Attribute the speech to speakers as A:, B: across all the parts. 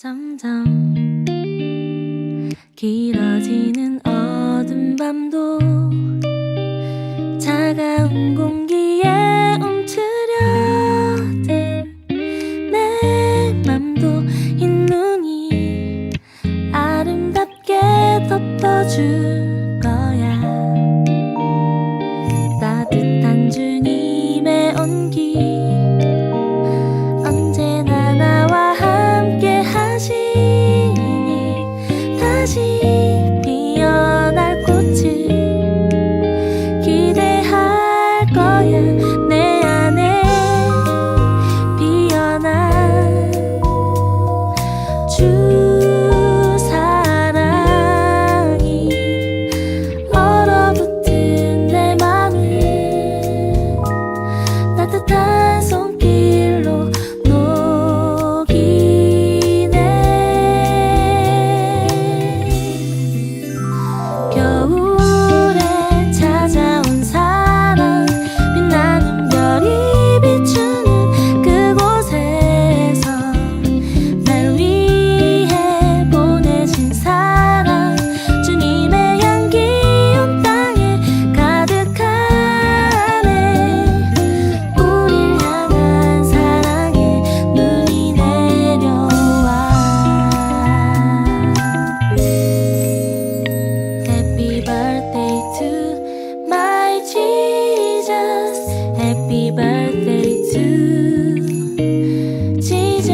A: 점점 길어지는 어두운 밤도 차가운 공기에 움츠려든 내 맘도 흰 눈이 아름답게 덮어줄 거야. 따뜻한 주님의 온기 언제나 나와 함께 하시니 다시 피어날 꽃을 기대할 거야. 내 안에 피어난 주 사랑이 얼어붙은 내 맘을 따뜻한 손길로 겨울에 찾아온 사랑 빛나는 별이 비추는 그곳에서 날 위해 보내신 사랑 주님의 향기 온 땅에 가득하네. 우릴 향한 사랑의 눈이 내려와. Happy birthday to my Jesus. Happy birthday to Jesus.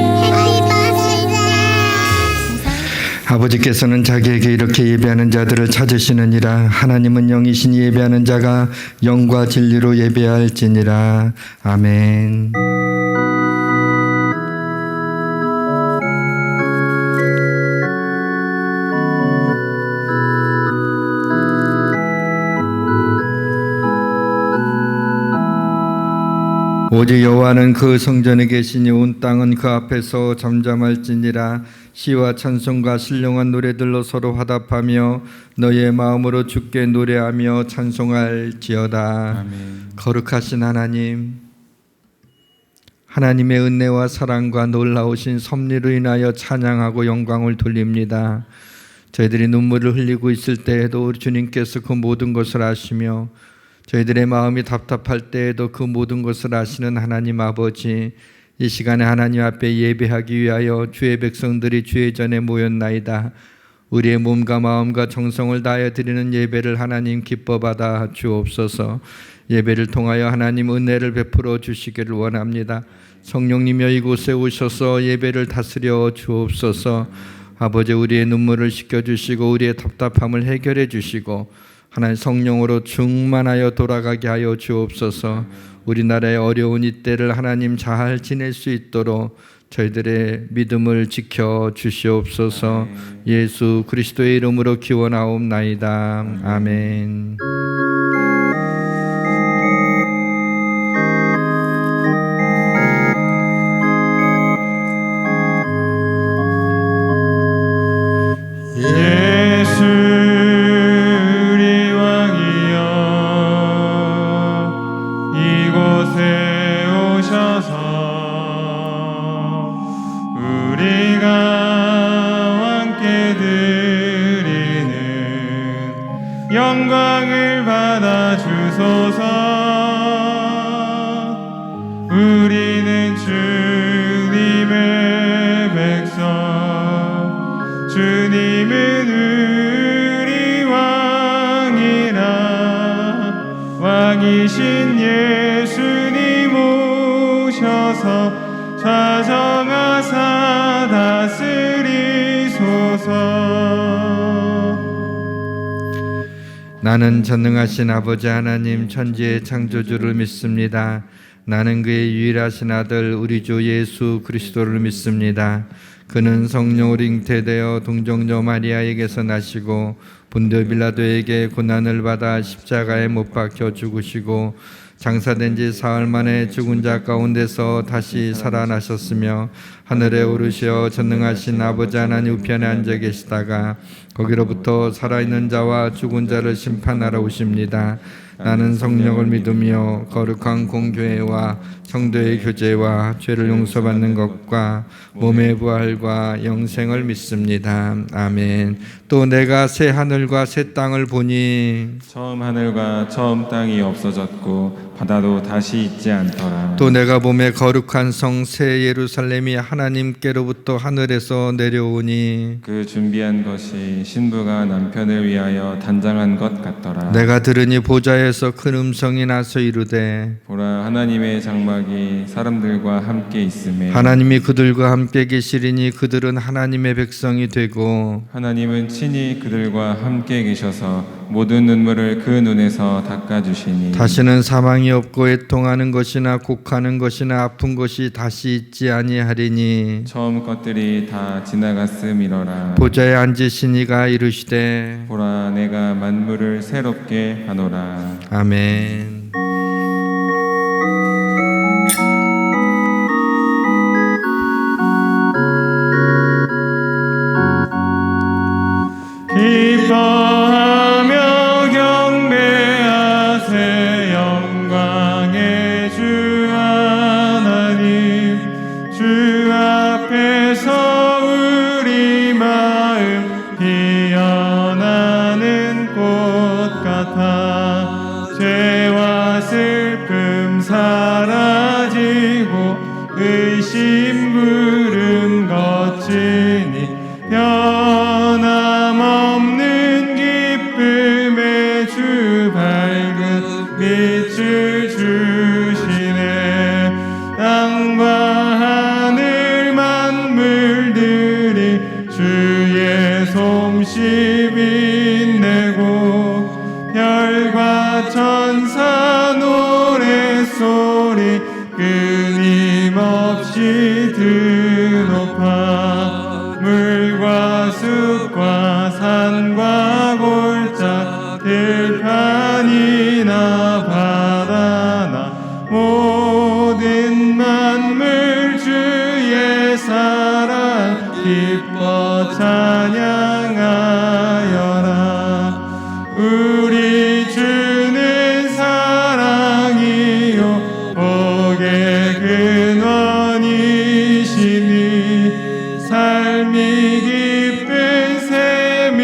B: 아버지께서는 자기에게 이렇게 예배하는 자들을 찾으시느니라. 하나님은 영이시니 예배하는 자가 영과 진리로 예배할지니라. 아멘. 오직 여호와는 그 성전에 계시니 온 땅은 그 앞에서 잠잠할지니라. 시와 찬송과 신령한 노래들로 서로 화답하며 너의 마음으로 주께 노래하며 찬송할지어다. 아멘. 거룩하신 하나님, 하나님의 은혜와 사랑과 놀라우신 섭리로 인하여 찬양하고 영광을 돌립니다. 저희들이 눈물을 흘리고 있을 때에도 우리 주님께서 그 모든 것을 아시며 저희들의 마음이 답답할 때에도 그 모든 것을 아시는 하나님 아버지, 이 시간에 하나님 앞에 예배하기 위하여 주의 백성들이 주의 전에 모였나이다. 우리의 몸과 마음과 정성을 다하여 드리는 예배를 하나님 기뻐 받아 주옵소서. 예배를 통하여 하나님 은혜를 베풀어 주시기를 원합니다. 성령님여 이곳에 오셔서 예배를 다스려 주옵소서. 아버지, 우리의 눈물을 씻겨주시고 우리의 답답함을 해결해 주시고 하나님 성령으로 충만하여 돌아가게 하여 주옵소서. 우리나라의 어려운 이때를 하나님 잘 지낼 수 있도록 저희들의 믿음을 지켜 주시옵소서. 예수 그리스도의 이름으로 기원하옵나이다. 아멘.
C: 영광을 받아 주소서. 우리는 주님의 백성, 주님은 우리 왕이라. 왕이신 예수님 오셔서 좌정하사 다스리소서.
B: 나는 전능하신 아버지 하나님 천지의 창조주를 믿습니다. 나는 그의 유일하신 아들 우리 주 예수 그리스도를 믿습니다. 그는 성령으로 잉태되어 동정녀 마리아에게서 나시고 본디오 빌라도에게 고난을 받아 십자가에 못 박혀 죽으시고 장사된 지 사흘 만에 죽은 자 가운데서 다시 살아나셨으며 하늘에 오르시어 전능하신 아버지 하나님 우편에 앉아 계시다가 거기로부터 살아있는 자와 죽은 자를 심판하러 오십니다. 나는 성령을 믿으며 거룩한 공교회와 성도의 교제와 죄를 용서받는 것과 몸의 부활과 영생을 믿습니다. 아멘. 또 내가 새 하늘과 새 땅을 보니
C: 처음 하늘과 처음 땅이 없어졌고 바다도 다시 있지 않더라.
B: 또 내가 몸에 거룩한 성 새 예루살렘이 하나님께로부터 하늘에서 내려오니
C: 그 준비한 것이 신부가 남편을 위하여 단장한 것 같더라.
B: 내가 들으니 보좌에서 큰 음성이 나서 이르되
C: 보라, 하나님의 장막이 사람들과 함께 있음에
B: 하나님이 그들과 함께 계시리니 그들은 하나님의 백성이 되고
C: 하나님은 친히 그들과 함께 계셔서 모든 눈물을 그 눈에서 닦아주시니
B: 다시는 사망이 없고 애통하는 것이나 곡하는 것이나 아픈 것이 다시 있지 아니하리니
C: 처음 것들이 다 지나갔음이로라.
B: 보좌에 앉으신 이가 이르시되
C: 보라, 내가 만물을 새롭게 하노라.
B: 아멘.
C: 기뻐하며 경배하세 영광의 주 하나님. 주 앞에서 우리 마음 피어나는 꽃 같아 죄와 슬픔 사라지고 의심 구름 거치니 변함없는 기쁨의 주 밝은 빛을 주시네. 땅과 하늘 만물들이 주의 솜씨 빛내고 별과 천사 노랫소리 끊임없이 드높아 물과 숲과 산과 골짜 들판이나 바다나 모든 만물 주의 사랑 기뻐 찬양하여라. 우리 주는 사랑이요 복의 근원이시니 삶이 깊은 샘이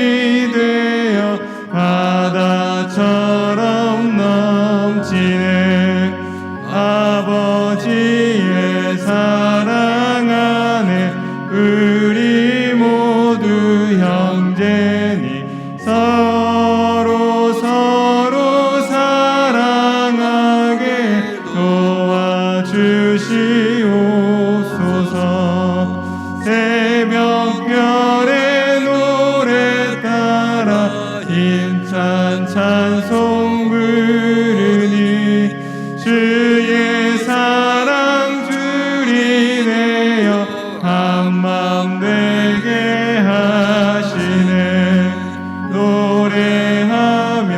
C: 되어 바다처럼 넘치네. 아버지의 사랑 안에 우리 모두 형제니 서로 사랑하게 도와주시옵소서. 새벽별의 노래 따라 힘찬 찬송 부르니 주의 사랑 주리내어 한맘 되게 하시네. 노래하며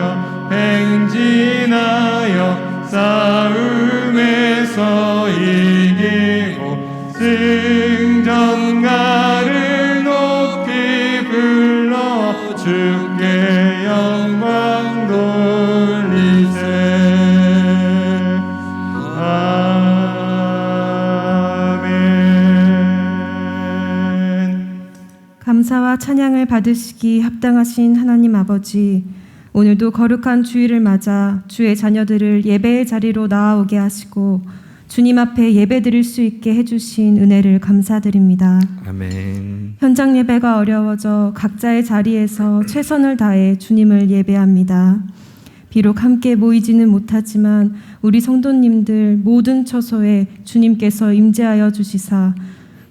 C: 행진하여 싸움에서 이기고 승전가를 높이 불러 주께 영광 돌리세. 아멘.
D: 감사와 찬양을 받으시기 합당하신 하나님 아버지, 오늘도 거룩한 주일을 맞아 주의 자녀들을 예배의 자리로 나아오게 하시고 주님 앞에 예배드릴 수 있게 해주신 은혜를 감사드립니다.
B: 아멘.
D: 현장 예배가 어려워져 각자의 자리에서 최선을 다해 주님을 예배합니다. 비록 함께 모이지는 못하지만 우리 성도님들 모든 처소에 주님께서 임재하여 주시사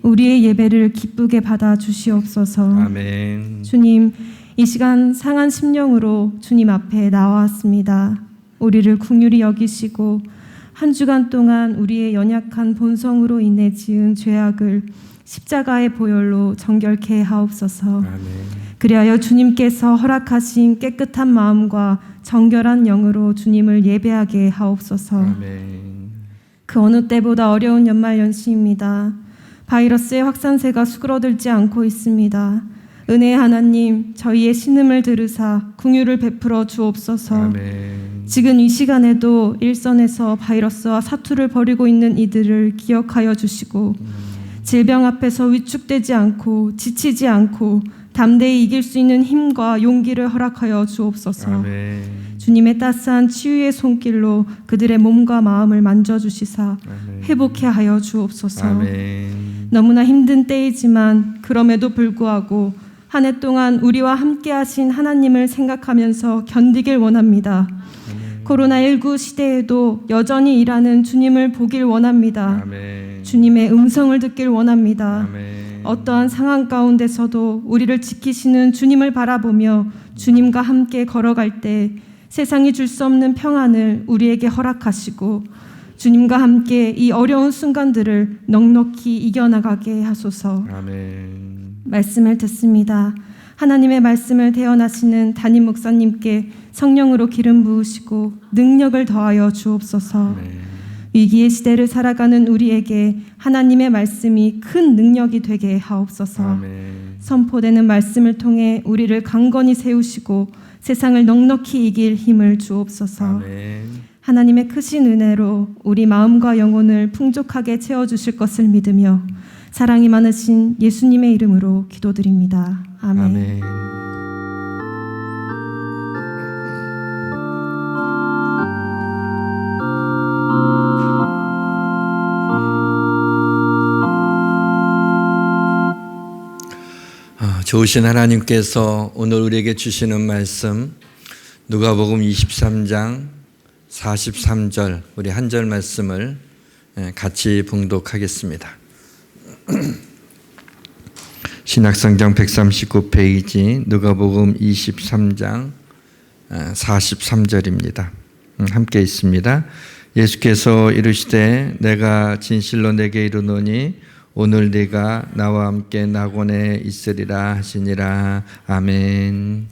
D: 우리의 예배를 기쁘게 받아 주시옵소서.
B: 아멘.
D: 주님, 이 시간 상한 심령으로 주님 앞에 나왔습니다. 우리를 긍휼히 여기시고 한 주간 동안 우리의 연약한 본성으로 인해 지은 죄악을 십자가의 보혈로 정결케 하옵소서.
B: 아멘.
D: 그리하여 주님께서 허락하신 깨끗한 마음과 정결한 영으로 주님을 예배하게 하옵소서.
B: 아멘.
D: 그 어느 때보다 어려운 연말연시입니다. 바이러스의 확산세가 수그러들지 않고 있습니다. 은혜의 하나님, 저희의 신음을 들으사 긍휼을 베풀어 주옵소서.
B: 아멘.
D: 지금 이 시간에도 일선에서 바이러스와 사투를 벌이고 있는 이들을 기억하여 주시고 질병 앞에서 위축되지 않고 지치지 않고 담대히 이길 수 있는 힘과 용기를 허락하여 주옵소서.
B: 아멘.
D: 주님의 따스한 치유의 손길로 그들의 몸과 마음을 만져주시사
B: 아멘.
D: 회복해 하여 주옵소서.
B: 아멘.
D: 너무나 힘든 때이지만 그럼에도 불구하고 한 해 동안 우리와 함께 하신 하나님을 생각하면서 견디길 원합니다. 코로나19 시대에도 여전히 일하는 주님을 보길 원합니다.
B: 아멘.
D: 주님의 음성을 듣길 원합니다.
B: 아멘.
D: 어떠한 상황 가운데서도 우리를 지키시는 주님을 바라보며 주님과 함께 걸어갈 때 세상이 줄 수 없는 평안을 우리에게 허락하시고 주님과 함께 이 어려운 순간들을 넉넉히 이겨나가게 하소서.
B: 아멘.
D: 말씀을 듣습니다. 하나님의 말씀을 대언하시는 담임 목사님께 성령으로 기름 부으시고 능력을 더하여 주옵소서.
B: 아멘.
D: 위기의 시대를 살아가는 우리에게 하나님의 말씀이 큰 능력이 되게 하옵소서.
B: 아멘.
D: 선포되는 말씀을 통해 우리를 강건히 세우시고 세상을 넉넉히 이길 힘을 주옵소서.
B: 아멘.
D: 하나님의 크신 은혜로 우리 마음과 영혼을 풍족하게 채워주실 것을 믿으며 사랑이 많으신 예수님의 이름으로 기도드립니다. 아멘.
B: 아멘. 좋으신 하나님께서 오늘 우리에게 주시는 말씀 누가복음 23장 43절 우리 한 절 말씀을 같이 봉독하겠습니다. 신약성경 139페이지 누가복음 23장 43절입니다. 함께 있습니다. 예수께서 이르시되 내가 진실로 내게 이르노니 오늘 네가 나와 함께 낙원에 있으리라 하시니라. 아멘.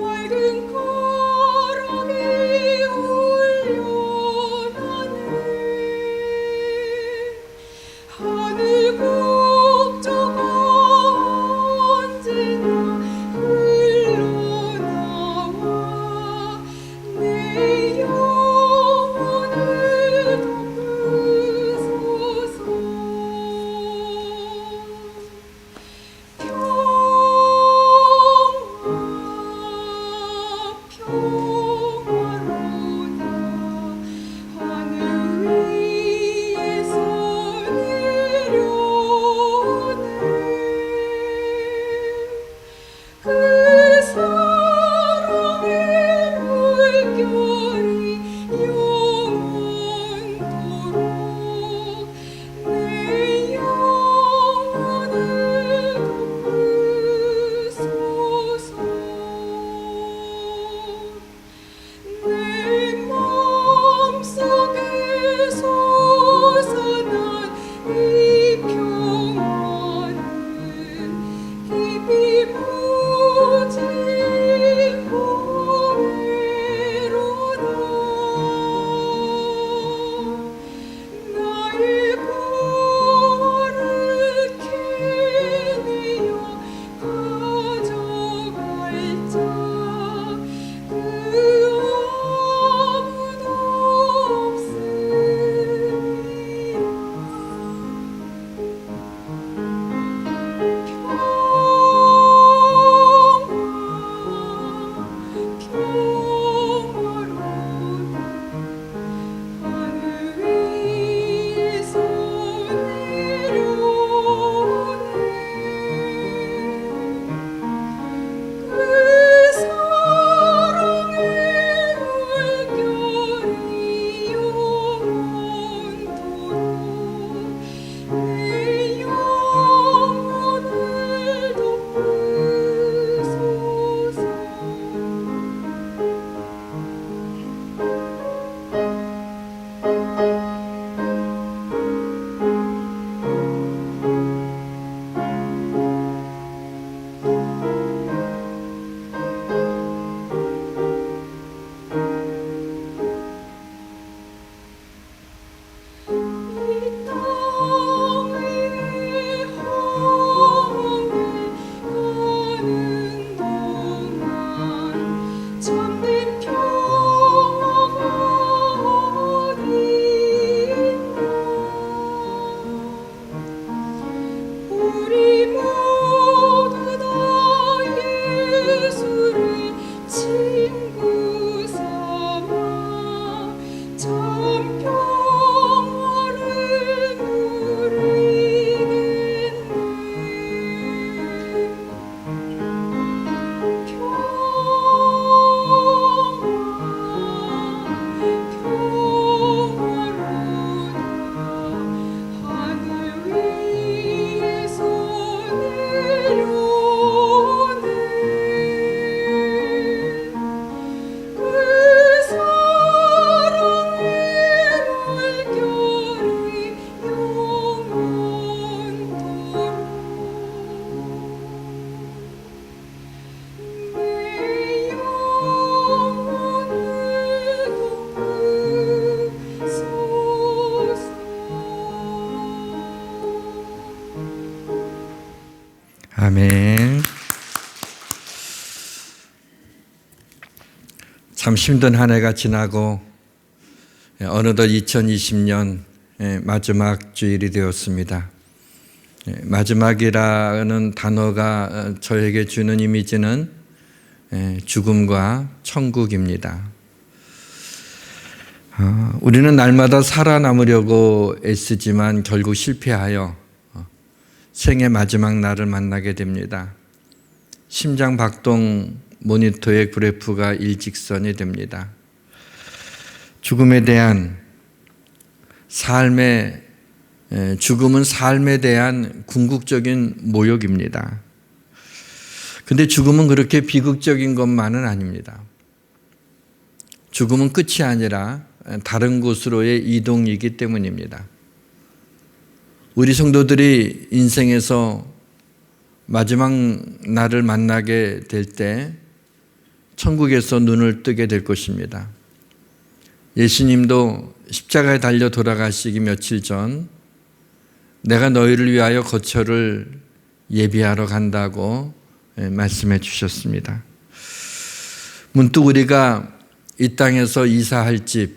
E: 맑은 거라기 울려
B: 참 힘든 한 해가 지나고 어느덧 2020년 마지막 주일이 되었습니다. 마지막이라는 단어가 저에게 주는 이미지는 죽음과 천국입니다. 우리는 날마다 살아남으려고 애쓰지만 결국 실패하여 생의 마지막 날을 만나게 됩니다. 심장 박동 모니터의 그래프가 일직선이 됩니다. 죽음에 대한 죽음은 삶에 대한 궁극적인 모욕입니다. 근데 죽음은 그렇게 비극적인 것만은 아닙니다. 죽음은 끝이 아니라 다른 곳으로의 이동이기 때문입니다. 우리 성도들이 인생에서 마지막 날을 만나게 될 때 천국에서 눈을 뜨게 될 것입니다. 예수님도 십자가에 달려 돌아가시기 며칠 전 내가 너희를 위하여 거처를 예비하러 간다고 말씀해 주셨습니다. 문득 우리가 이 땅에서 이사할 집,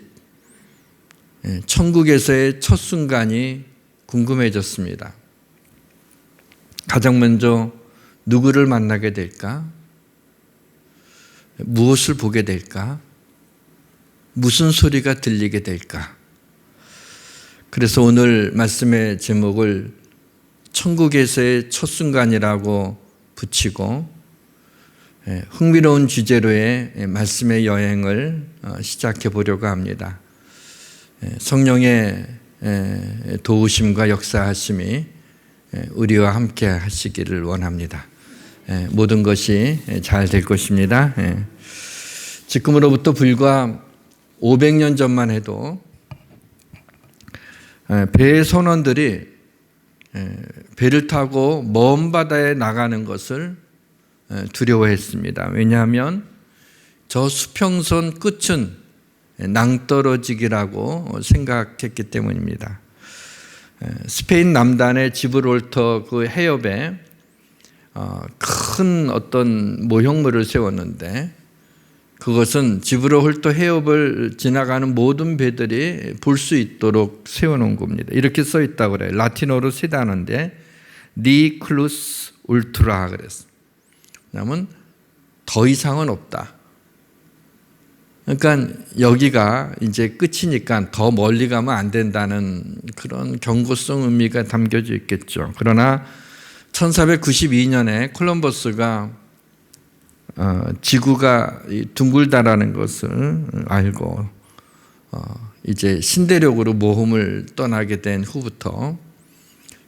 B: 천국에서의 첫 순간이 궁금해졌습니다. 가장 먼저 누구를 만나게 될까? 무엇을 보게 될까? 무슨 소리가 들리게 될까? 그래서 오늘 말씀의 제목을 천국에서의 첫 순간이라고 붙이고 흥미로운 주제로의 말씀의 여행을 시작해 보려고 합니다. 성령의 도우심과 역사하심이 우리와 함께 하시기를 원합니다. 모든 것이 잘 될 것입니다. 지금으로부터 불과 500년 전만 해도 배의 선원들이 배를 타고 먼 바다에 나가는 것을 두려워했습니다. 왜냐하면 저 수평선 끝은 낭떠러지기라고 생각했기 때문입니다. 스페인 남단의 지브롤터 그 해협에 큰 어떤 모형물을 세웠는데 그것은 지브롤터 해협을 지나가는 모든 배들이 볼 수 있도록 세워놓은 겁니다. 이렇게 써 있다고 그래요. 라틴어로 세 단어인데 니 클루스 울트라 그랬어요. 왜냐하면 더 이상은 없다. 그러니까 여기가 이제 끝이니까 더 멀리 가면 안 된다는 그런 경고성 의미가 담겨져 있겠죠. 그러나 1492년에 콜럼버스가 지구가 둥글다라는 것을 알고 이제 신대륙으로 모험을 떠나게 된 후부터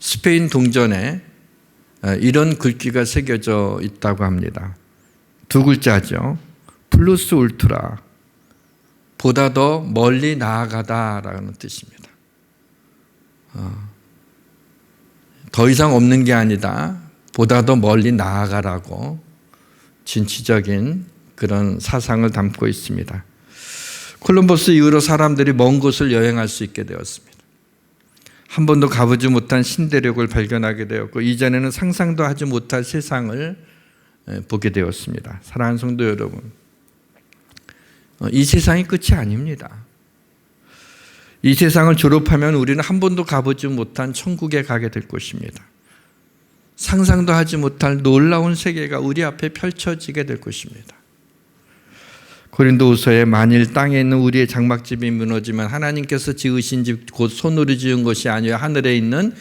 B: 스페인 동전에 이런 글귀가 새겨져 있다고 합니다. 두 글자죠. 플루스 울트라, 보다 더 멀리 나아가다라는 뜻입니다. 더 이상 없는 게 아니다. 보다 더 멀리 나아가라고 진취적인 그런 사상을 담고 있습니다. 콜럼버스 이후로 사람들이 먼 곳을 여행할 수 있게 되었습니다. 한 번도 가보지 못한 신대륙을 발견하게 되었고 이전에는 상상도 하지 못할 세상을 보게 되었습니다. 사랑하는 성도 여러분, 이 세상이 끝이 아닙니다. 이 세상을 졸업하면 우리는 한 번도 가보지 못한 천국에 가게 될 것입니다. 상상도 하지 못할 놀라운 세계가 우리 앞에 펼쳐지게 될 것입니다. 고린도후서에 만일 땅에 있는 우리의 장막집이 무너지면 하나님께서 지으신 집 곧 손으로 지은 것이 아니라 하늘에 있는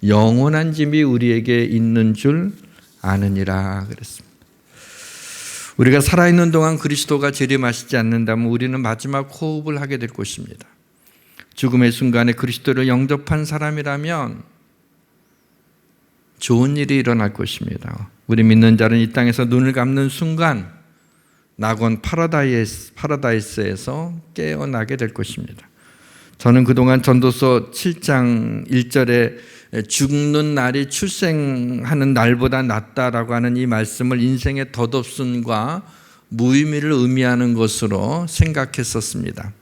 B: 영원한 집이 우리에게 있는 줄 아느니라 그랬습니다. 우리가 살아있는 동안 그리스도가 재림하시지 않는다면 우리는 마지막 호흡을 하게 될 것입니다. 죽음의 순간에 그리스도를 영접한 사람이라면 좋은 일이 일어날 것입니다. 우리 믿는 자는 이 땅에서 눈을 감는 순간 낙원 파라다이스에서 깨어나게 될 것입니다. 저는 그동안 전도서 7장 1절에 죽는 날이 출생하는 날보다 낫다라고 하는 이 말씀을 인생의 덧없음과 무의미를 의미하는 것으로 생각했었습니다.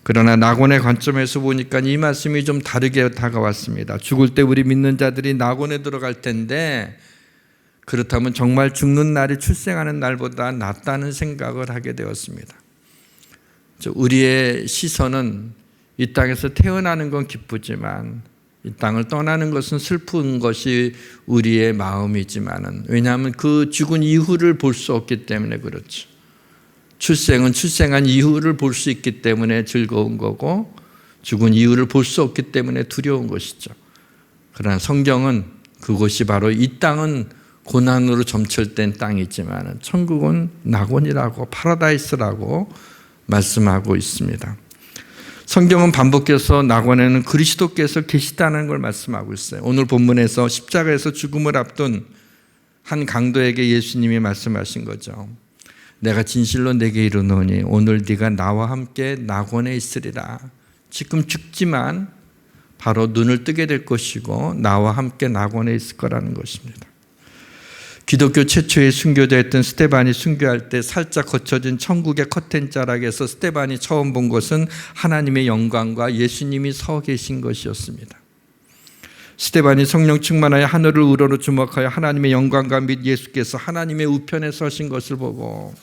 B: 그러나 낙원의 관점에서 보니까 이 말씀이 좀 다르게 다가왔습니다. 죽을 때 우리 믿는 자들이 낙원에 들어갈 텐데 그렇다면 정말 죽는 날이 출생하는 날보다 낫다는 생각을 하게 되었습니다. 우리의 시선은 이 땅에서 태어나는 건 기쁘지만 이 땅을 떠나는 것은 슬픈 것이 우리의 마음이지만은, 왜냐하면 그 죽은 이후를 볼 수 없기 때문에 그렇죠. 출생은 출생한 이후를 볼 수 있기 때문에 즐거운 거고, 죽은 이후를 볼 수 없기 때문에 두려운 것이죠. 그러나 성경은 그것이 바로 이 땅은 고난으로 점철된 땅이지만 천국은 낙원이라고, 파라다이스라고 말씀하고 있습니다. 성경은 반복해서 낙원에는 그리스도께서 계시다는 걸 말씀하고 있어요. 오늘 본문에서 십자가에서 죽음을 앞둔 한 강도에게 예수님이 말씀하신 거죠. 내가 진실로 내게 이르노니 오늘 네가 나와 함께 낙원에 있으리라. 지금 죽지만 바로 눈을 뜨게 될 것이고 나와 함께 낙원에 있을 거라는 것입니다. 기독교 최초의 순교자였던 스데반이 순교할 때 살짝 거쳐진 천국의 커튼 자락에서 스데반이 처음 본 것은 하나님의 영광과 예수님이 서 계신 것이었습니다. 스데반이 성령 충만하여 하늘을 우러러 주목하여 하나님의 영광과 및 예수께서 하나님의 우편에 서신 것을 보고,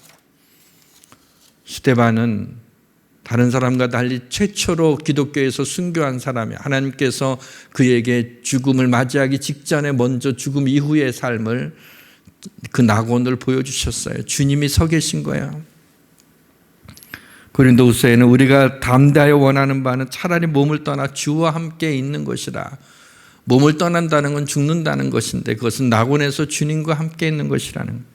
B: 스데반은 다른 사람과 달리 최초로 기독교에서 순교한 사람이에요. 하나님께서 그에게 죽음을 맞이하기 직전에 먼저 죽음 이후의 삶을, 그 낙원을 보여주셨어요. 주님이 서 계신 거예요. 고린도후서에는 우리가 담대하여 원하는 바는 차라리 몸을 떠나 주와 함께 있는 것이라. 몸을 떠난다는 건 죽는다는 것인데 그것은 낙원에서 주님과 함께 있는 것이라는 거예요.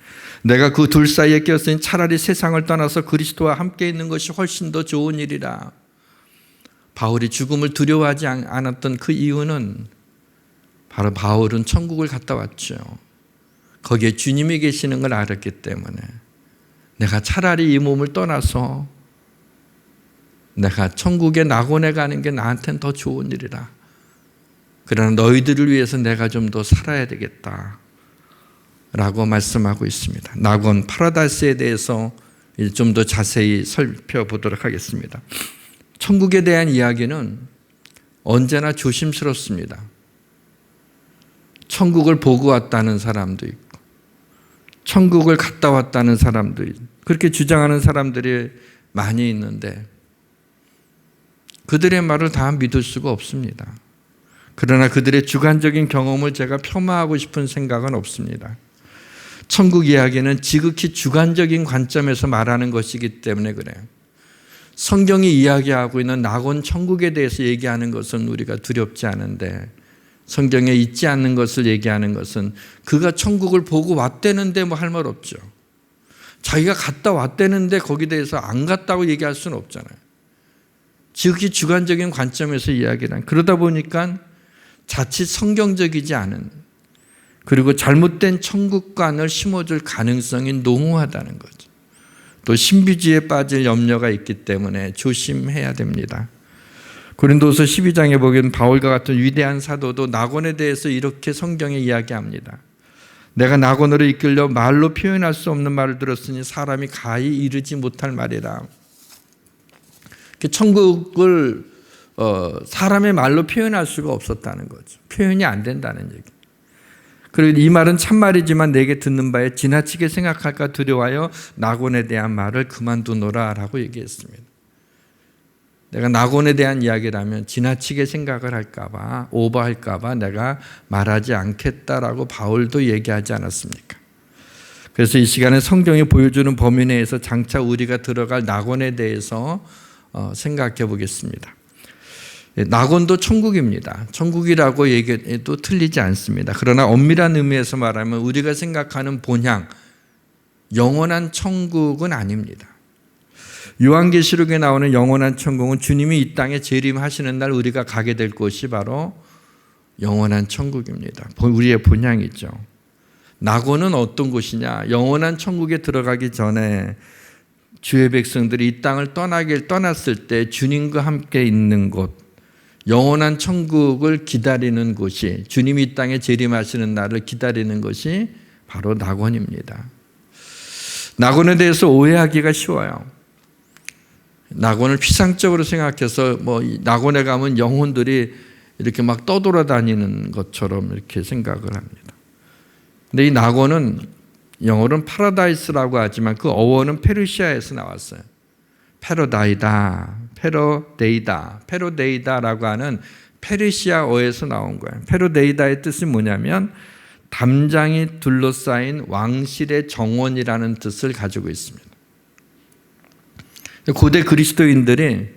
B: 내가 그 둘 사이에 끼었으니 차라리 세상을 떠나서 그리스도와 함께 있는 것이 훨씬 더 좋은 일이라. 바울이 죽음을 두려워하지 않았던 그 이유는 바로 바울은 천국을 갔다 왔죠. 거기에 주님이 계시는 걸 알았기 때문에 내가 차라리 이 몸을 떠나서 내가 천국의 낙원에 가는 게 나한테는 더 좋은 일이라. 그러나 너희들을 위해서 내가 좀 더 살아야 되겠다 라고 말씀하고 있습니다. 낙원, 파라다이스에 대해서 좀 더 자세히 살펴보도록 하겠습니다. 천국에 대한 이야기는 언제나 조심스럽습니다. 천국을 보고 왔다는 사람도 있고 천국을 갔다 왔다는 사람도 있고, 그렇게 주장하는 사람들이 많이 있는데 그들의 말을 다 믿을 수가 없습니다. 그러나 그들의 주관적인 경험을 제가 폄하하고 싶은 생각은 없습니다. 천국 이야기는 지극히 주관적인 관점에서 말하는 것이기 때문에 그래요. 성경이 이야기하고 있는 낙원 천국에 대해서 얘기하는 것은 우리가 두렵지 않은데, 성경에 있지 않는 것을 얘기하는 것은 그가 천국을 보고 왔다는데 뭐 할 말 없죠. 자기가 갔다 왔다는데 거기에 대해서 안 갔다고 얘기할 수는 없잖아요. 지극히 주관적인 관점에서 이야기는, 그러다 보니까 자칫 성경적이지 않은, 그리고 잘못된 천국관을 심어줄 가능성이 농후하다는 거죠. 또 신비주의에 빠질 염려가 있기 때문에 조심해야 됩니다. 고린도서 12장에 보면 바울과 같은 위대한 사도도 낙원에 대해서 이렇게 성경에 이야기합니다. 내가 낙원으로 이끌려 말로 표현할 수 없는 말을 들었으니 사람이 가히 이르지 못할 말이라. 천국을 사람의 말로 표현할 수가 없었다는 거죠. 표현이 안 된다는 얘기. 그리고 이 말은 참말이지만 내게 듣는 바에 지나치게 생각할까 두려워하여 낙원에 대한 말을 그만두노라 라고 얘기했습니다. 내가 낙원에 대한 이야기를 하면 지나치게 생각을 할까 봐, 오버할까 봐 내가 말하지 않겠다라고 바울도 얘기하지 않았습니까? 그래서 이 시간에 성경이 보여주는 범위 내에서 장차 우리가 들어갈 낙원에 대해서 생각해 보겠습니다. 낙원도 천국입니다. 천국이라고 얘기해도 틀리지 않습니다. 그러나 엄밀한 의미에서 말하면 우리가 생각하는 본향, 영원한 천국은 아닙니다. 요한계시록에 나오는 영원한 천국은 주님이 이 땅에 재림하시는 날 우리가 가게 될 곳이 바로 영원한 천국입니다. 우리의 본향이죠. 낙원은 어떤 곳이냐? 영원한 천국에 들어가기 전에 주의 백성들이 이 땅을 떠났을 때 주님과 함께 있는 곳, 영원한 천국을 기다리는 곳이, 주님이 이 땅에 재림하시는 날을 기다리는 것이 바로 낙원입니다. 낙원에 대해서 오해하기가 쉬워요. 낙원을 피상적으로 생각해서 낙원에 가면 영혼들이 이렇게 막 떠돌아다니는 것처럼 이렇게 생각을 합니다. 근데 이 낙원은 영어로는 파라다이스라고 하지만 그 어원은 페르시아에서 나왔어요. 페로데이다라고 하는 페르시아어에서 나온 거예요. 페로데이다의 뜻이 뭐냐면 담장이 둘러싸인 왕실의 정원이라는 뜻을 가지고 있습니다. 고대 그리스도인들이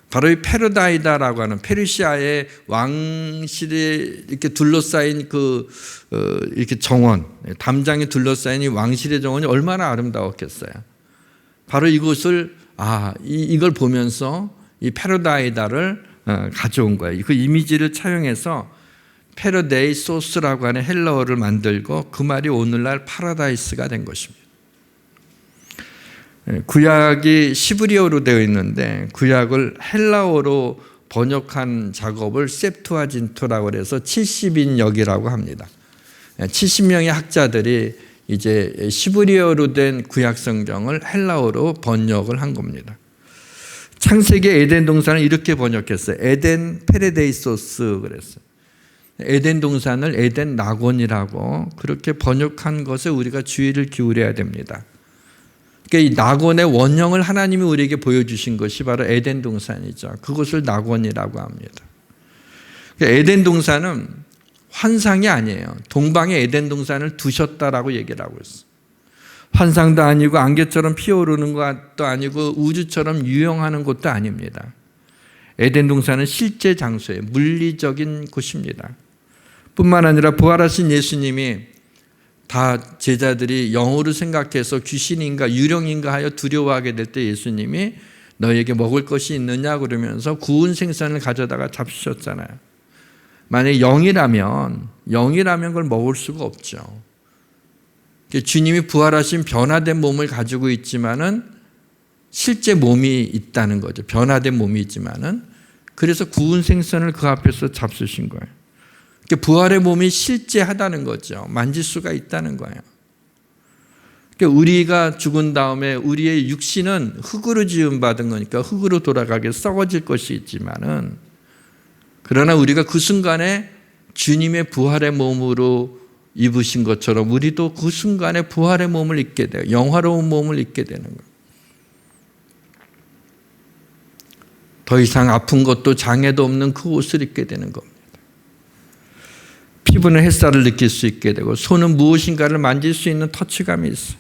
B: 바로 이 페로다이다라고 하는 페르시아의 왕실에 이렇게 둘러싸인 이렇게 정원, 담장에 둘러싸인 이 왕실의 정원이 얼마나 아름다웠겠어요. 바로 이것을 이걸 보면서 이 페로다이다를 가져온 거예요. 그 이미지를 차용해서 페로데이소스라고 하는 헬라어를 만들고 그 말이 오늘날 파라다이스가 된 것입니다. 구약이 시브리어로 되어 있는데 구약을 헬라어로 번역한 작업을 셉투아진토라고 해서 70인역이라고 합니다. 70명의 학자들이 이제 시브리어로 된 구약 성경을 헬라어로 번역을 한 겁니다. 창세기 에덴 동산을 이렇게 번역했어요. 에덴 페레데이소스 그랬어요. 에덴 동산을 에덴 낙원이라고 그렇게 번역한 것에 우리가 주의를 기울여야 됩니다. 그러니까 이 낙원의 원형을 하나님이 우리에게 보여주신 것이 바로 에덴 동산이죠. 그것을 낙원이라고 합니다. 그러니까 에덴 동산은 환상이 아니에요. 동방에 에덴 동산을 두셨다라고 얘기를 하고 있어요. 환상도 아니고 안개처럼 피어오르는 것도 아니고 우주처럼 유영하는 것도 아닙니다. 에덴 동산은 실제 장소예요. 물리적인 곳입니다. 뿐만 아니라 부활하신 예수님이 다 제자들이 영으로 생각해서 귀신인가 유령인가 하여 두려워하게 될 때 예수님이 너에게 먹을 것이 있느냐 그러면서 구운 생선을 가져다가 잡수셨잖아요. 만약에 영이라면 그걸 먹을 수가 없죠. 주님이 부활하신 변화된 몸을 가지고 있지만은 실제 몸이 있다는 거죠. 변화된 몸이 있지만은 그래서 구운 생선을 그 앞에서 잡수신 거예요. 부활의 몸이 실제하다는 거죠. 만질 수가 있다는 거예요. 우리가 죽은 다음에 우리의 육신은 흙으로 지음받은 거니까 흙으로 돌아가게 썩어질 것이 있지만은 그러나 우리가 그 순간에 주님의 부활의 몸으로 입으신 것처럼 우리도 그 순간에 부활의 몸을 입게 돼요. 영화로운 몸을 입게 되는 거예요. 더 이상 아픈 것도 장애도 없는 그 옷을 입게 되는 겁니다. 피부는 햇살을 느낄 수 있게 되고 손은 무엇인가를 만질 수 있는 터치감이 있어요.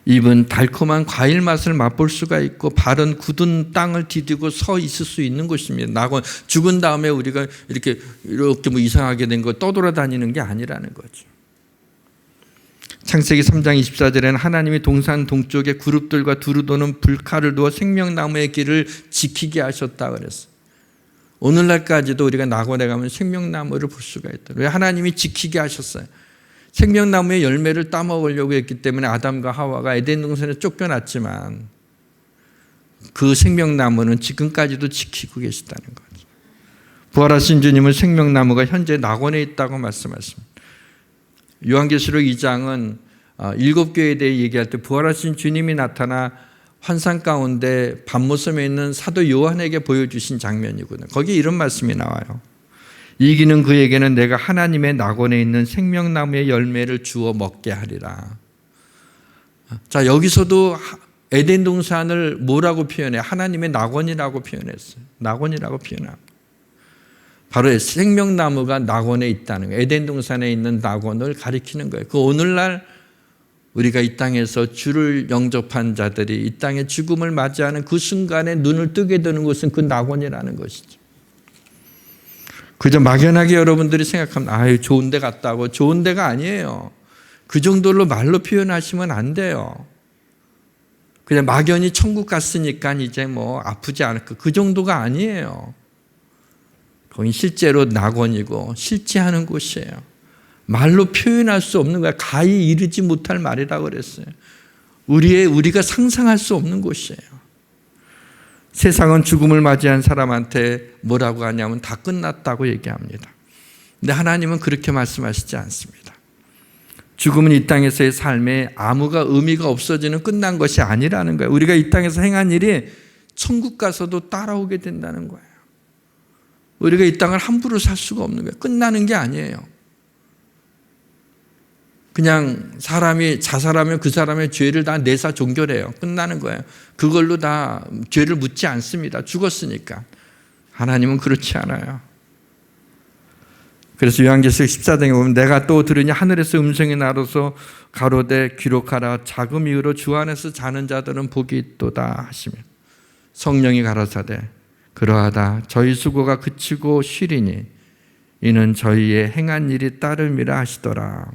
B: 입은 달콤한 과일 맛을 맛볼 수가 있고 발은 굳은 땅을 디디고 서 있을 수 있는 곳입니다. 낙원, 죽은 다음에 우리가 이렇게 뭐 이상하게 된 거 떠돌아다니는 게 아니라는 거죠. 창세기 3장 24절에는 하나님이 동산 동쪽에 그룹들과 두루 도는 불칼을 두어 생명나무의 길을 지키게 하셨다 그랬어요. 오늘날까지도 우리가 낙원에 가면 생명나무를 볼 수가 있다. 왜 하나님이 지키게 하셨어요? 생명나무의 열매를 따먹으려고 했기 때문에 아담과 하와가 에덴 동산에 쫓겨났지만 그 생명나무는 지금까지도 지키고 계시다는 거죠. 부활하신 주님은 생명나무가 현재 낙원에 있다고 말씀하십니다. 요한계시록 2장은 7교회에 대해 얘기할 때 부활하신 주님이 나타나 환상 가운데 밤모섬에 있는 사도 요한에게 보여주신 장면이거든요. 거기 이런 말씀이 나와요. 이기는 그에게는 내가 하나님의 낙원에 있는 생명나무의 열매를 주어 먹게 하리라. 자, 여기서도 에덴 동산을 뭐라고 표현해? 하나님의 낙원이라고 표현했어요. 낙원이라고 표현합니다. 바로 생명나무가 낙원에 있다는 거예요. 에덴 동산에 있는 낙원을 가리키는 거예요. 그 오늘날 우리가 이 땅에서 주를 영접한 자들이 이 땅의 죽음을 맞이하는 그 순간에 눈을 뜨게 되는 것은 그 낙원이라는 것이죠. 그저 막연하게 여러분들이 생각하면 아유 좋은 데 갔다고. 좋은 데가 아니에요. 그 정도로 말로 표현하시면 안 돼요. 그냥 막연히 천국 갔으니까 이제 뭐 아프지 않을까. 그 정도가 아니에요. 거긴 실제로 낙원이고 실제하는 곳이에요. 말로 표현할 수 없는 거야. 가히 이르지 못할 말이라고 그랬어요. 우리가 상상할 수 없는 곳이에요. 세상은 죽음을 맞이한 사람한테 뭐라고 하냐면 다 끝났다고 얘기합니다. 근데 하나님은 그렇게 말씀하시지 않습니다. 죽음은 이 땅에서의 삶에 아무가 의미가 없어지는 끝난 것이 아니라는 거예요. 우리가 이 땅에서 행한 일이 천국 가서도 따라오게 된다는 거예요. 우리가 이 땅을 함부로 살 수가 없는 거예요. 끝나는 게 아니에요. 그냥 사람이 자살하면 그 사람의 죄를 다 내사 종결해요. 끝나는 거예요. 그걸로 다 죄를 묻지 않습니다. 죽었으니까. 하나님은 그렇지 않아요. 그래서 요한계시록 14장에 보면 내가 또 들으니 하늘에서 음성이 나로서 가로되 기록하라 자금 이후로 주 안에서 자는 자들은 복이 있도다 하시며 성령이 가라사대 그러하다 저희 수고가 그치고 쉬리니 이는 저희의 행한 일이 따름이라 하시더라.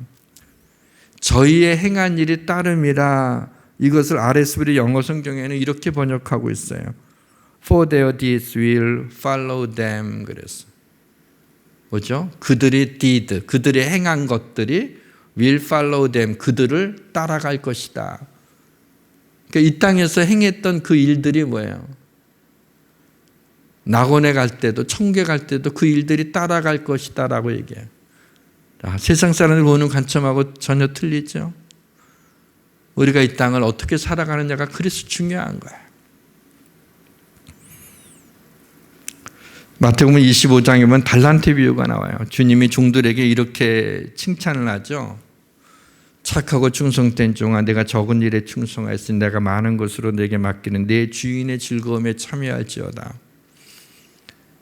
B: 저희의 행한 일이 따름이라 이것을 RSV 영어 성경에는 이렇게 번역하고 있어요. For their deeds will follow them 그랬어요. 뭐죠? 그들이 did, 그들이 행한 것들이 will follow them, 그들을 따라갈 것이다. 그러니까 이 땅에서 행했던 그 일들이 뭐예요? 낙원에 갈 때도 천국에 갈 때도 그 일들이 따라갈 것이다 라고 얘기해요. 세상 사람들 보는 관점하고 전혀 틀리죠. 우리가 이 땅을 어떻게 살아가느냐가 그래서 중요한 거예요. 마태복음 25장에 보면 달란트 비유가 나와요. 주님이 종들에게 이렇게 칭찬을 하죠. 착하고 충성된 종아 내가 적은 일에 충성하였으니 내가 많은 것으로 내게 맡기는 내 주인의 즐거움에 참여할지어다.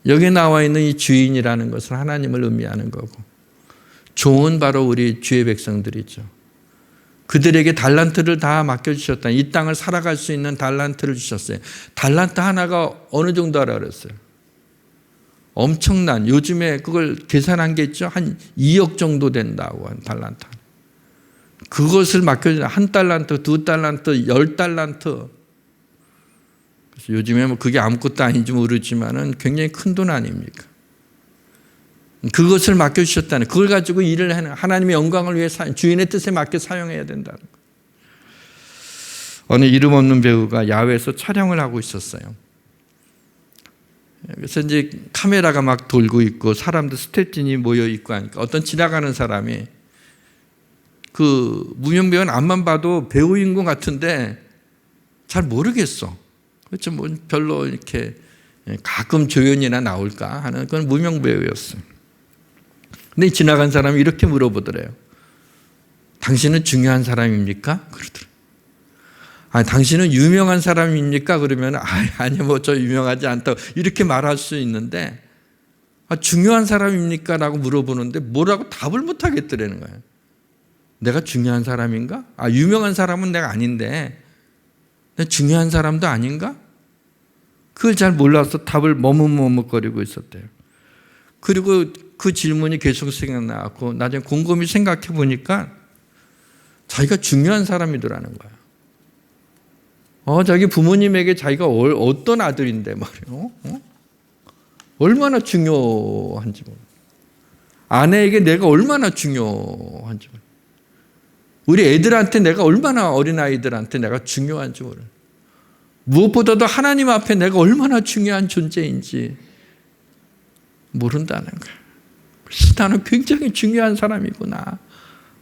B: 여기 나와 있는 이 주인이라는 것은 하나님을 의미하는 거고 종은 바로 우리 주의 백성들이죠. 그들에게 달란트를 다 맡겨주셨다. 이 땅을 살아갈 수 있는 달란트를 주셨어요. 달란트 하나가 어느 정도 하라 그랬어요? 엄청난, 요즘에 그걸 계산한 게 있죠. 한 2억 정도 된다고 한 달란트. 그것을 맡겨주는 한 달란트, 두 달란트, 10달란트. 그래서 요즘에 뭐 그게 아무것도 아닌지 모르지만은 굉장히 큰 돈 아닙니까? 그것을 맡겨주셨다는, 그걸 가지고 일을 하는, 하나님의 영광을 위해 주인의 뜻에 맞게 사용해야 된다는 거예요. 어느 이름 없는 배우가 야외에서 촬영을 하고 있었어요. 그래서 이제 카메라가 막 돌고 있고 사람들 스태프진이 모여 있고 하니까 어떤 지나가는 사람이 그 무명 배우는 앞만 봐도 배우인 것 같은데 잘 모르겠어. 그렇죠. 뭐 별로 이렇게 가끔 조연이나 나올까 하는 그건 무명 배우였어요. 근데 지나간 사람이 이렇게 물어보더래요. 당신은 중요한 사람입니까? 그러더래요. 당신은 유명한 사람입니까? 그러면 아니요, 뭐 저 유명하지 않다고 이렇게 말할 수 있는데 중요한 사람입니까? 라고 물어보는데 뭐라고 답을 못 하겠더라는 거예요. 내가 중요한 사람인가? 유명한 사람은 내가 아닌데 내가 중요한 사람도 아닌가? 그걸 잘 몰라서 답을 머뭇머뭇거리고 있었대요. 그리고 그 질문이 계속 생각나고 나중에 곰곰이 생각해 보니까 자기가 중요한 사람이더라는 거예요. 자기 부모님에게 자기가 어떤 아들인데 말이에요. 얼마나 중요한지 모르겠어요. 아내에게 내가 얼마나 중요한지 모르겠어요. 우리 애들한테 내가 얼마나 어린아이들한테 내가 중요한지 모르겠어요. 무엇보다도 하나님 앞에 내가 얼마나 중요한 존재인지 모른다는 거예요. 그래서 나는 굉장히 중요한 사람이구나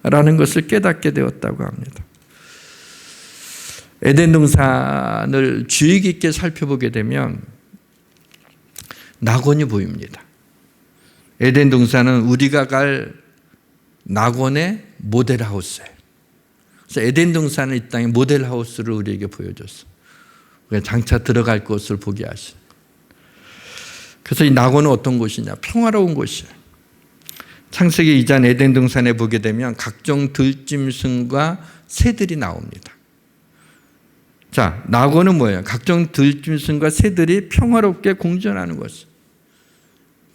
B: 라는 것을 깨닫게 되었다고 합니다. 에덴 동산을 주의 깊게 살펴보게 되면 낙원이 보입니다. 에덴 동산은 우리가 갈 낙원의 모델하우스예요. 그래서 에덴 동산은 이 땅의 모델하우스를 우리에게 보여줬어요. 장차 들어갈 곳을 보게 하시죠. 그래서 이 낙원은 어떤 곳이냐? 평화로운 곳이에요. 창세기 2장 에덴 동산에 보게 되면 각종 들짐승과 새들이 나옵니다. 자, 낙원은 뭐예요? 각종 들짐승과 새들이 평화롭게 공존하는 것이에요.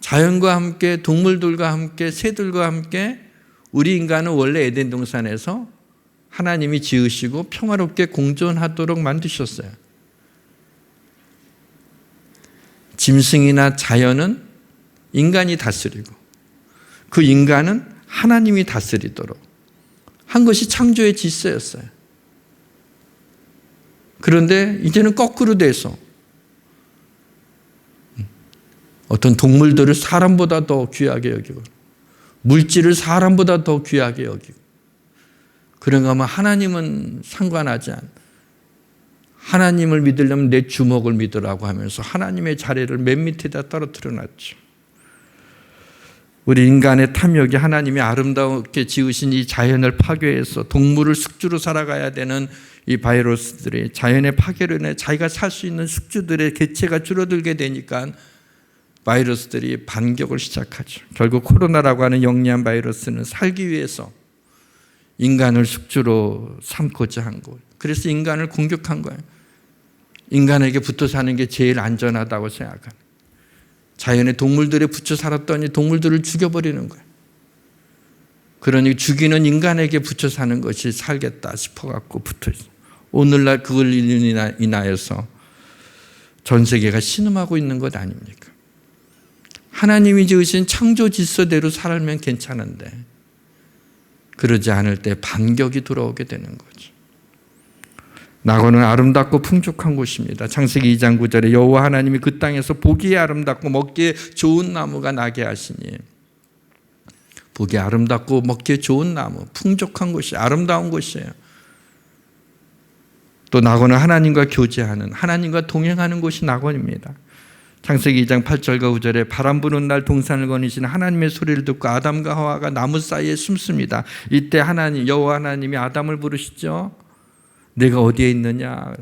B: 자연과 함께, 동물들과 함께, 새들과 함께 우리 인간은 원래 에덴 동산에서 하나님이 지으시고 평화롭게 공존하도록 만드셨어요. 짐승이나 자연은 인간이 다스리고 그 인간은 하나님이 다스리도록 한 것이 창조의 질서였어요. 그런데 이제는 거꾸로 돼서 어떤 동물들을 사람보다 더 귀하게 여기고 물질을 사람보다 더 귀하게 여기고 그런가 하면 하나님은 상관하지 않아. 하나님을 믿으려면 내 주먹을 믿으라고 하면서 하나님의 자리를 맨 밑에다 떨어뜨려 놨죠. 우리 인간의 탐욕이 하나님이 아름답게 지으신 이 자연을 파괴해서 동물을 숙주로 살아가야 되는 이 바이러스들이 자연의 파괴로 인해 자기가 살 수 있는 숙주들의 개체가 줄어들게 되니까 바이러스들이 반격을 시작하죠. 결국 코로나라고 하는 영리한 바이러스는 살기 위해서 인간을 숙주로 삼고자 한 거예요. 그래서 인간을 공격한 거예요. 인간에게 붙어 사는 게 제일 안전하다고 생각하는. 자연의 동물들에 붙여 살았더니 동물들을 죽여버리는 거예요. 그러니 죽이는 인간에게 붙여 사는 것이 살겠다 싶어갖고 붙어 있어요. 오늘날 그걸 인하여서 전 세계가 신음하고 있는 것 아닙니까? 하나님이 지으신 창조 질서대로 살면 괜찮은데 그러지 않을 때 반격이 들어오게 되는 거죠. 낙원은 아름답고 풍족한 곳입니다. 창세기 2장 9절에 여호와 하나님이 그 땅에서 보기에 아름답고 먹기에 좋은 나무가 나게 하시니, 보기에 아름답고 먹기에 좋은 나무, 풍족한 곳이 아름다운 곳이에요. 또 낙원은 하나님과 교제하는, 하나님과 동행하는 곳이 낙원입니다. 창세기 2장 8절과 9절에 바람 부는 날 동산을 거니시는 하나님의 소리를 듣고 아담과 하와가 나무 사이에 숨습니다. 이때 하나님, 여호와 하나님이 아담을 부르시죠. 내가 어디에 있느냐.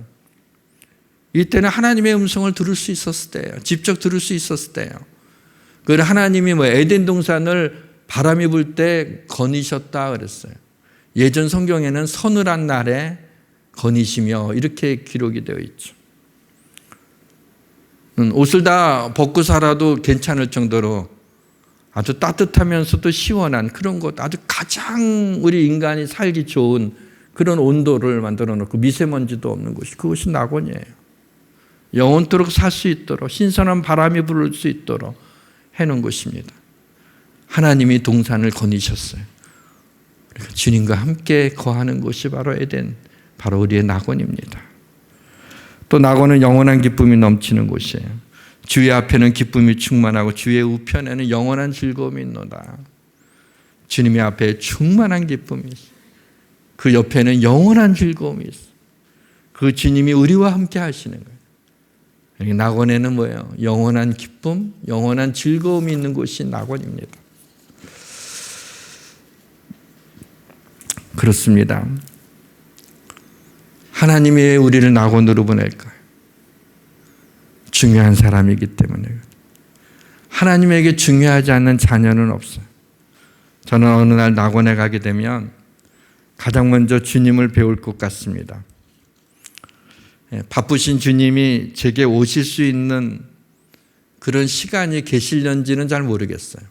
B: 이때는 하나님의 음성을 들을 수 있었을 때예요. 직접 들을 수 있었을 때예요. 그래서 하나님이 에덴 동산을 바람이 불 때 거니셨다 그랬어요. 예전 성경에는 서늘한 날에 거니시며 이렇게 기록이 되어 있죠. 옷을 다 벗고 살아도 괜찮을 정도로 아주 따뜻하면서도 시원한 그런 것, 아주 가장 우리 인간이 살기 좋은 그런 온도를 만들어 놓고 미세먼지도 없는 곳이, 그것이 낙원이에요. 영원토록 살 수 있도록 신선한 바람이 불을 수 있도록 해놓은 곳입니다. 하나님이 동산을 거니셨어요. 그러니까 주님과 함께 거하는 곳이 바로 에덴, 바로 우리의 낙원입니다. 또 낙원은 영원한 기쁨이 넘치는 곳이에요. 주의 앞에는 기쁨이 충만하고 주의 우편에는 영원한 즐거움이 있노라. 주님의 앞에 충만한 기쁨이 있어요. 그 옆에는 영원한 즐거움이 있어요. 그 주님이 우리와 함께 하시는 거예요. 낙원에는 뭐예요? 영원한 기쁨, 영원한 즐거움이 있는 곳이 낙원입니다. 그렇습니다. 하나님이 왜 우리를 낙원으로 보낼까요? 중요한 사람이기 때문에. 하나님에게 중요하지 않는 자녀는 없어요. 저는 어느 날 낙원에 가게 되면 가장 먼저 주님을 배울 것 같습니다. 바쁘신 주님이 제게 오실 수 있는 그런 시간이 계실는지는 잘 모르겠어요.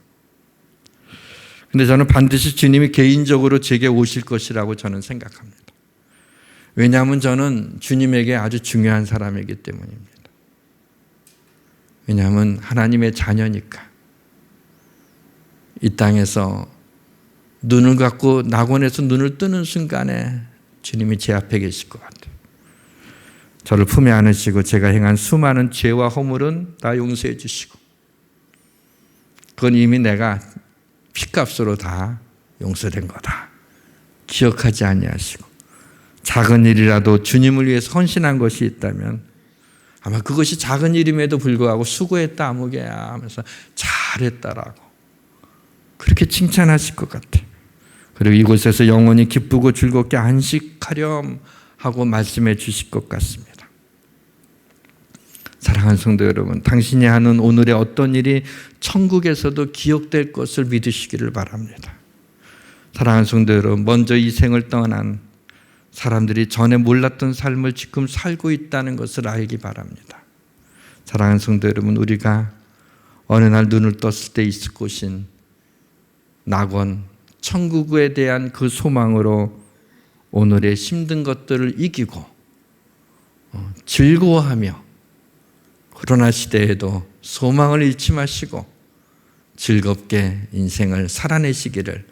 B: 근데 저는 반드시 주님이 개인적으로 제게 오실 것이라고 저는 생각합니다. 왜냐하면 저는 주님에게 아주 중요한 사람이기 때문입니다. 왜냐하면 하나님의 자녀니까. 이 땅에서 눈을 감고 낙원에서 눈을 뜨는 순간에 주님이 제 앞에 계실 것 같아요. 저를 품에 안으시고 제가 행한 수많은 죄와 허물은 다 용서해 주시고, 그건 이미 내가 피값으로 다 용서된 거다 기억하지 아니하시고, 작은 일이라도 주님을 위해서 헌신한 것이 있다면 아마 그것이 작은 일임에도 불구하고 수고했다 아무개야 하면서 잘했다라고 그렇게 칭찬하실 것 같아요. 그리고 이곳에서 영원히 기쁘고 즐겁게 안식하렴 하고 말씀해 주실 것 같습니다. 사랑하는 성도 여러분, 당신이 하는 오늘의 어떤 일이 천국에서도 기억될 것을 믿으시기를 바랍니다. 사랑하는 성도 여러분, 먼저 이 생을 떠난 사람들이 전에 몰랐던 삶을 지금 살고 있다는 것을 알기 바랍니다. 사랑하는 성도 여러분, 우리가 어느 날 눈을 떴을 때 있을 곳인 낙원, 천국에 대한 그 소망으로 오늘의 힘든 것들을 이기고 즐거워하며 코로나 시대에도 소망을 잃지 마시고 즐겁게 인생을 살아내시기를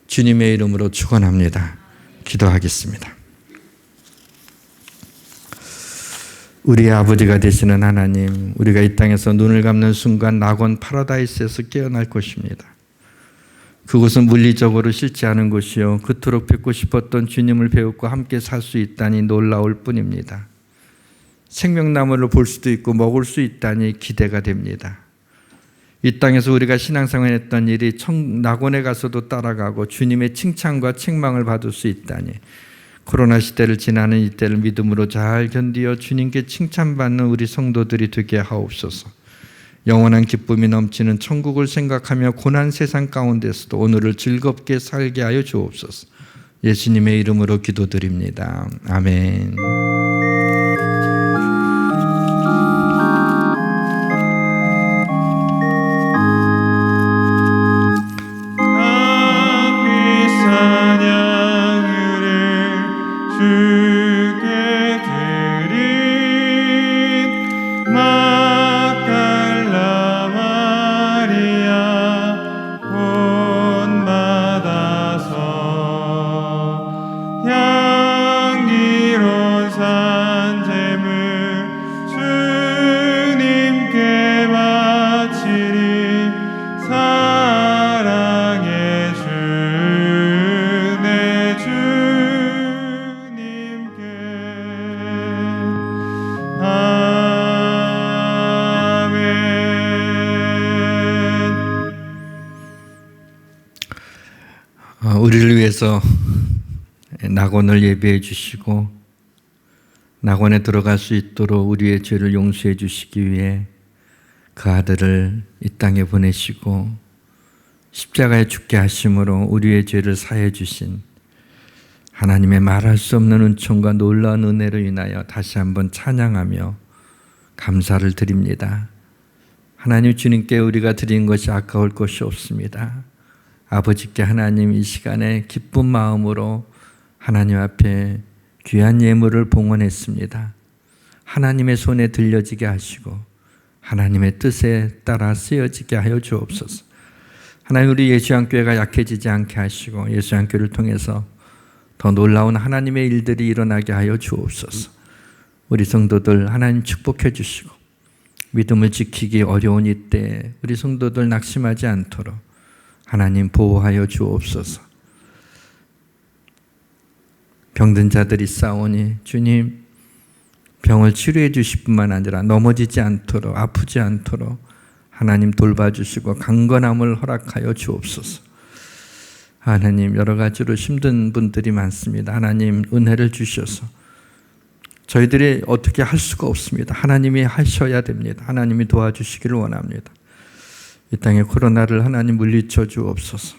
B: 주님의 이름으로 축원합니다. 기도하겠습니다. 우리의 아버지가 되시는 하나님, 우리가 이 땅에서 눈을 감는 순간 낙원 파라다이스에서 깨어날 것입니다. 그곳은 물리적으로 싫지 않은 곳이요, 그토록 뵙고 싶었던 주님을 배우고 함께 살 수 있다니 놀라울 뿐입니다. 생명나무를 볼 수도 있고 먹을 수 있다니 기대가 됩니다. 이 땅에서 우리가 신앙생활 했던 일이 낙원에 가서도 따라가고 주님의 칭찬과 책망을 받을 수 있다니, 코로나 시대를 지나는 이때를 믿음으로 잘 견디어 주님께 칭찬받는 우리 성도들이 되게 하옵소서. 영원한 기쁨이 넘치는 천국을 생각하며 고난 세상 가운데서도 오늘을 즐겁게 살게 하여 주옵소서. 예수님의 이름으로 기도드립니다. 아멘. 우리를 위해서 낙원을 예비해 주시고 낙원에 들어갈 수 있도록 우리의 죄를 용서해 주시기 위해 그 아들을 이 땅에 보내시고 십자가에 죽게 하심으로 우리의 죄를 사해 주신 하나님의 말할 수 없는 은총과 놀라운 은혜로 인하여 다시 한번 찬양하며 감사를 드립니다. 하나님, 주님께 우리가 드린 것이 아까울 것이 없습니다. 아버지께 하나님, 이 시간에 기쁜 마음으로 하나님 앞에 귀한 예물을 봉헌했습니다. 하나님의 손에 들려지게 하시고 하나님의 뜻에 따라 쓰여지게 하여 주옵소서. 하나님, 우리 예수양교회가 약해지지 않게 하시고 예수양교회를 통해서 더 놀라운 하나님의 일들이 일어나게 하여 주옵소서. 우리 성도들 하나님 축복해 주시고 믿음을 지키기 어려운 이때 우리 성도들 낙심하지 않도록 하나님 보호하여 주옵소서. 병든 자들이 싸우니 주님, 병을 치료해 주실 뿐만 아니라 넘어지지 않도록, 아프지 않도록 하나님 돌봐주시고 강건함을 허락하여 주옵소서. 하나님, 여러 가지로 힘든 분들이 많습니다. 하나님, 은혜를 주셔서 저희들이 어떻게 할 수가 없습니다. 하나님이 하셔야 됩니다. 하나님이 도와주시기를 원합니다. 이 땅의 코로나를 하나님 물리쳐 주옵소서.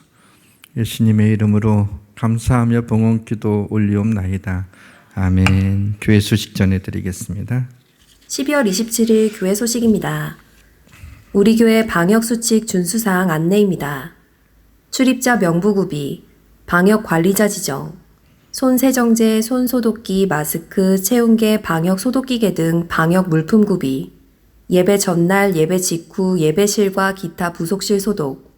B: 예수님의 이름으로 감사하며 봉헌기도 올리옵나이다. 아멘. 교회 소식 전해드리겠습니다.
E: 12월 27일 교회 소식입니다. 우리 교회 방역수칙 준수사항 안내입니다. 출입자 명부구비, 방역관리자 지정, 손세정제, 손소독기, 마스크, 체온계, 방역소독기계 등 방역물품 구비, 예배 전날, 예배 직후, 예배실과 기타 부속실 소독,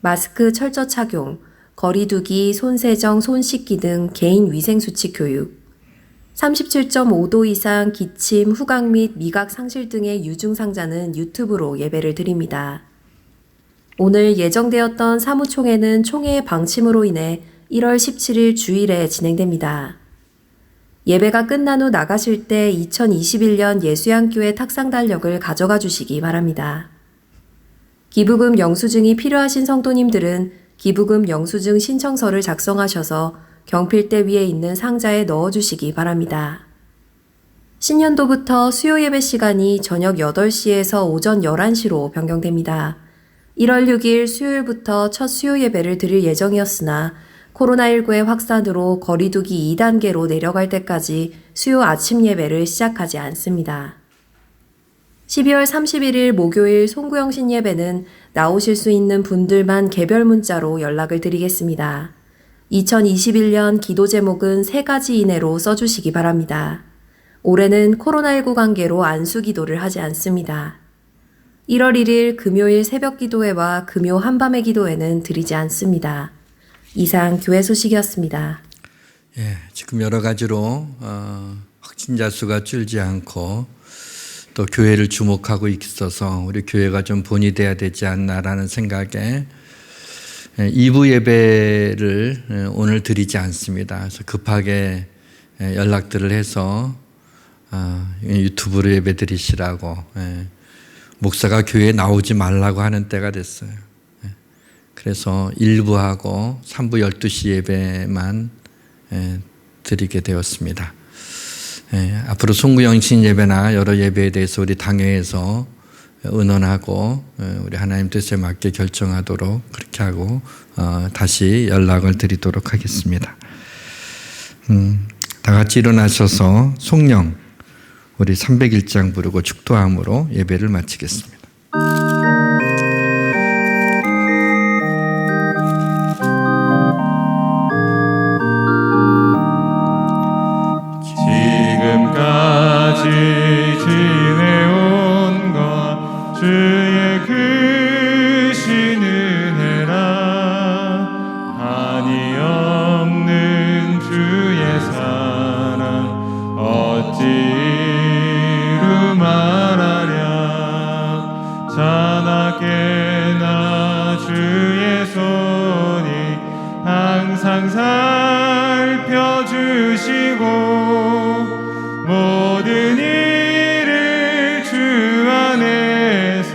E: 마스크 철저 착용, 거리두기, 손세정, 손씻기 등 개인 위생수칙 교육, 37.5도 이상 기침, 후각 및 미각 상실 등의 유증상자는 유튜브로 예배를 드립니다. 오늘 예정되었던 사무총회는 총회의 방침으로 인해 1월 17일 주일에 진행됩니다. 예배가 끝난 후 나가실 때 2021년 예수양교회 탁상 달력을 가져가 주시기 바랍니다. 기부금 영수증이 필요하신 성도님들은 기부금 영수증 신청서를 작성하셔서 경필대 위에 있는 상자에 넣어주시기 바랍니다. 신년도부터 수요 예배 시간이 저녁 8시에서 오전 11시로 변경됩니다. 1월 6일 수요일부터 첫 수요 예배를 드릴 예정이었으나 코로나19의 확산으로 거리두기 2단계로 내려갈 때까지 수요 아침 예배를 시작하지 않습니다. 12월 31일 목요일 송구영 신예배는 나오실 수 있는 분들만 개별 문자로 연락을 드리겠습니다. 2021년 기도 제목은 3가지 이내로 써주시기 바랍니다. 올해는 코로나19 관계로 안수 기도를 하지 않습니다. 1월 1일 금요일 새벽 기도회와 금요 한밤의 기도회는 드리지 않습니다. 이상 교회 소식이었습니다.
B: 지금 여러 가지로 확진자 수가 줄지 않고 또 교회를 주목하고 있어서 우리 교회가 좀 본이 돼야 되지 않나라는 생각에 2부 예배를 오늘 드리지 않습니다. 그래서 급하게 연락들을 해서 유튜브로 예배 드리시라고 목사가 교회에 나오지 말라고 하는 때가 됐어요. 그래서 1부하고 3부 12시 예배만 드리게 되었습니다. 앞으로 송구영신 예배나 여러 예배에 대해서 우리 당회에서 의논하고 우리 하나님 뜻에 맞게 결정하도록 그렇게 하고 다시 연락을 드리도록 하겠습니다. 다 같이 일어나셔서 송령 우리 301장 부르고 축도함으로 예배를 마치겠습니다.
C: 지금까지 지내온 것 주의 크신 은혜라 한이 없는 주의 사랑 어찌로 말하랴 자나깨나 주의 손이 항상 살펴주시고 모든 일을 주 안에서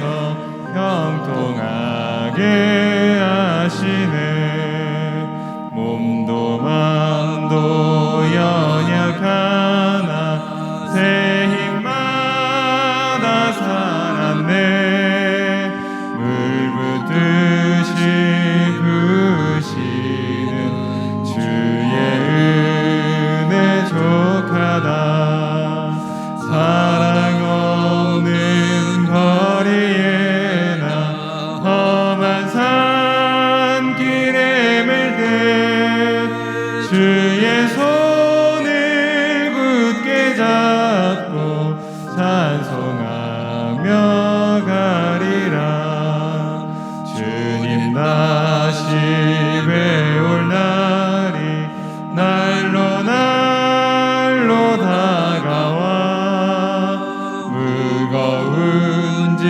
C: 형통하게 하시네 몸도 마음도 연약하나 새 힘마다 살았네 물붓듯이 부으시는 주의 은혜 족하다 사랑 없는 거리에나 험한 산길에 맬 때 주의 손을 굳게 잡고 찬송하며 가리라 주님 다시 배울 날이 날로 날로 다가와 무거운 짐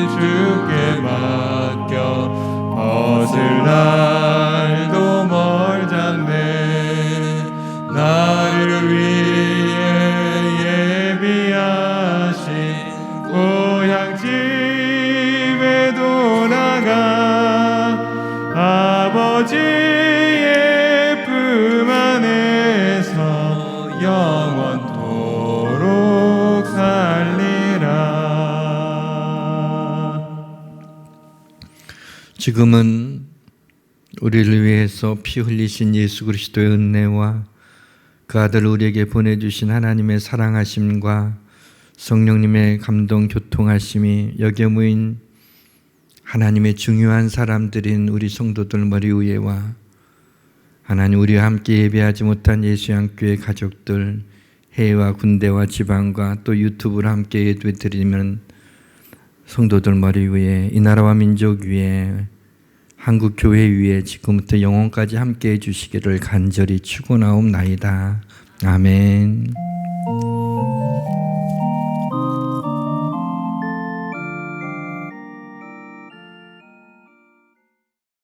C: 주께 맡겨 벗을 날도 멀잖네 나를 위해 예비하신 고향 집에 돌아가 아버지의 품 안에서 영원토록 살리라.
B: 지금은 우리를 위해서 피 흘리신 예수 그리스도의 은혜와 그 아들 우리에게 보내주신 하나님의 사랑하심과 성령님의 감동 교통하심이 여기에 모인 하나님의 중요한 사람들인 우리 성도들 머리 위에와 하나님 우리와 함께 예배하지 못한 예수양교회 가족들 해외와 군대와 지방과 또 유튜브로 함께 예배드리면 성도들 머리 위에 이 나라와 민족 위에 한국 교회 위에 지금부터 영원까지 함께 해주시기를 간절히 축원하옵나이다. 아멘.